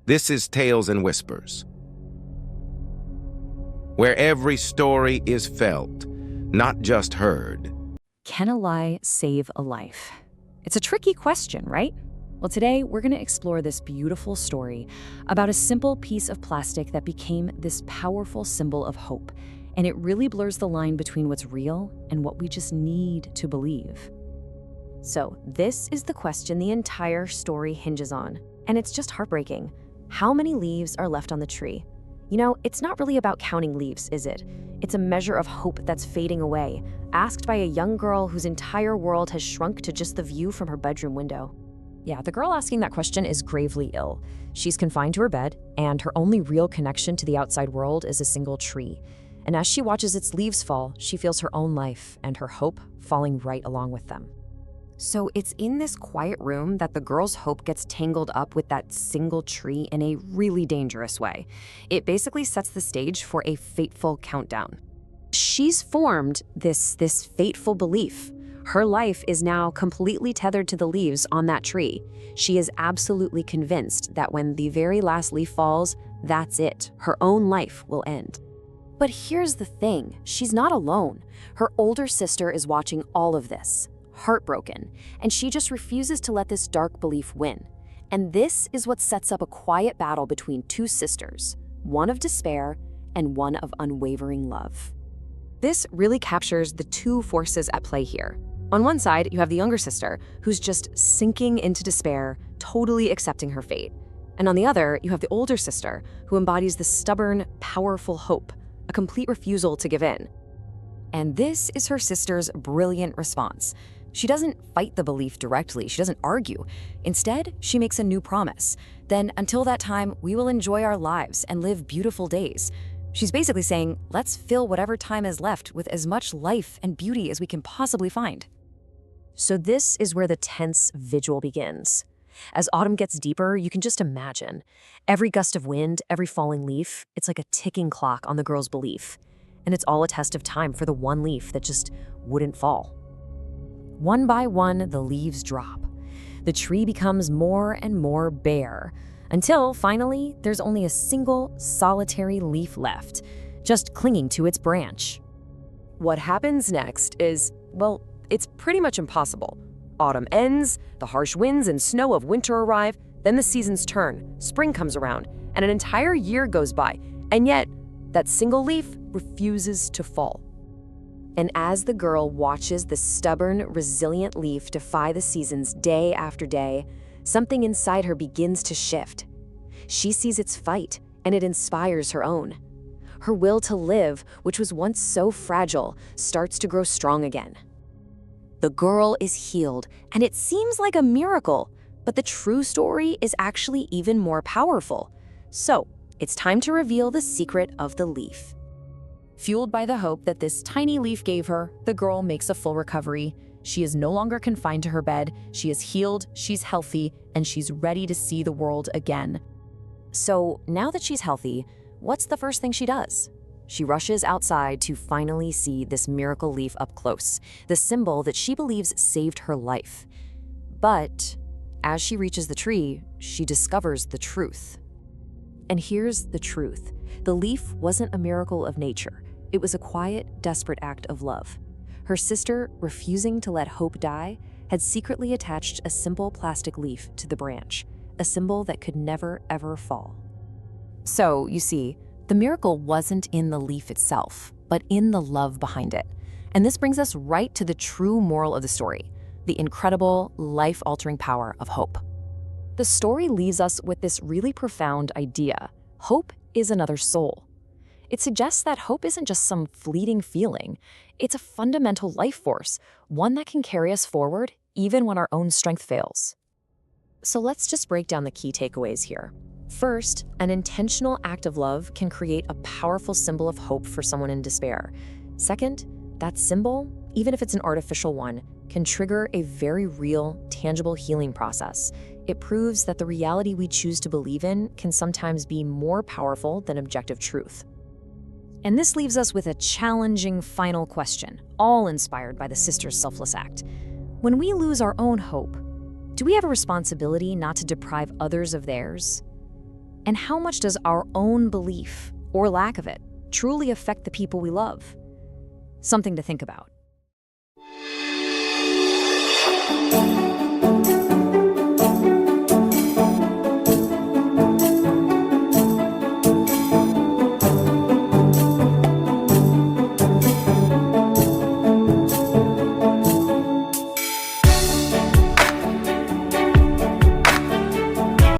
This is Tales and Whispers, where every story is felt, not just heard. Can a lie save a life? It's a tricky question, right? Well, today we're going to explore this beautiful story about a simple piece of plastic that became this powerful symbol of hope. And it really blurs the line between what's real and what we just need to believe. So, this is the question the entire story hinges on. And it's just heartbreaking. How many leaves are left on the tree? You know, it's not really about counting leaves, is it? It's a measure of hope that's fading away, asked by a young girl whose entire world has shrunk to just the view from her bedroom window. Yeah, the girl asking that question is gravely ill. She's confined to her bed, and her only real connection to the outside world is a single tree. And as she watches its leaves fall, she feels her own life and her hope falling right along with them. So it's in this quiet room that the girl's hope gets tangled up with that single tree in a really dangerous way. It basically sets the stage for a fateful countdown. She's formed this fateful belief. Her life is now completely tethered to the leaves on that tree. She is absolutely convinced that when the very last leaf falls, that's it. Her own life will end. But here's the thing, she's not alone. Her older sister is watching all of this, heartbroken, and she just refuses to let this dark belief win. And this is what sets up a quiet battle between two sisters, one of despair and one of unwavering love. This really captures the two forces at play here. On one side, you have the younger sister, who's just sinking into despair, totally accepting her fate. And on the other, you have the older sister, who embodies the stubborn, powerful hope, a complete refusal to give in. And this is her sister's brilliant response. She doesn't fight the belief directly, she doesn't argue. Instead, she makes a new promise. Then, until that time, we will enjoy our lives and live beautiful days. She's basically saying, let's fill whatever time is left with as much life and beauty as we can possibly find. So this is where the tense vigil begins. As autumn gets deeper, you can just imagine. Every gust of wind, every falling leaf, it's like a ticking clock on the girl's belief. And it's all a test of time for the one leaf that just wouldn't fall. One by one, the leaves drop. The tree becomes more and more bare, until finally, there's only a single, solitary leaf left, just clinging to its branch. What happens next is, well, it's pretty much impossible. Autumn ends, the harsh winds and snow of winter arrive, then the seasons turn, spring comes around, and an entire year goes by, and yet that single leaf refuses to fall. And as the girl watches the stubborn, resilient leaf defy the seasons day after day, something inside her begins to shift. She sees its fight, and it inspires her own. Her will to live, which was once so fragile, starts to grow strong again. The girl is healed, and it seems like a miracle, but the true story is actually even more powerful. So, it's time to reveal the secret of the leaf. Fueled by the hope that this tiny leaf gave her, the girl makes a full recovery. She is no longer confined to her bed, she is healed, she's healthy, and she's ready to see the world again. So, now that she's healthy, what's the first thing she does? She rushes outside to finally see this miracle leaf up close, the symbol that she believes saved her life. But as she reaches the tree, she discovers the truth. And here's the truth. The leaf wasn't a miracle of nature. It was a quiet, desperate act of love. Her sister, refusing to let hope die, had secretly attached a simple plastic leaf to the branch, a symbol that could never, ever fall. So, you see, the miracle wasn't in the leaf itself, but in the love behind it. And this brings us right to the true moral of the story, the incredible, life-altering power of hope. The story leaves us with this really profound idea. Hope is another soul. It suggests that hope isn't just some fleeting feeling. It's a fundamental life force, one that can carry us forward even when our own strength fails. So let's just break down the key takeaways here. First, an intentional act of love can create a powerful symbol of hope for someone in despair. Second, that symbol, even if it's an artificial one, can trigger a very real, tangible healing process. It proves that the reality we choose to believe in can sometimes be more powerful than objective truth. And this leaves us with a challenging final question, all inspired by the sisters' selfless act. When we lose our own hope, do we have a responsibility not to deprive others of theirs? And how much does our own belief, or lack of it, truly affect the people we love? Something to think about.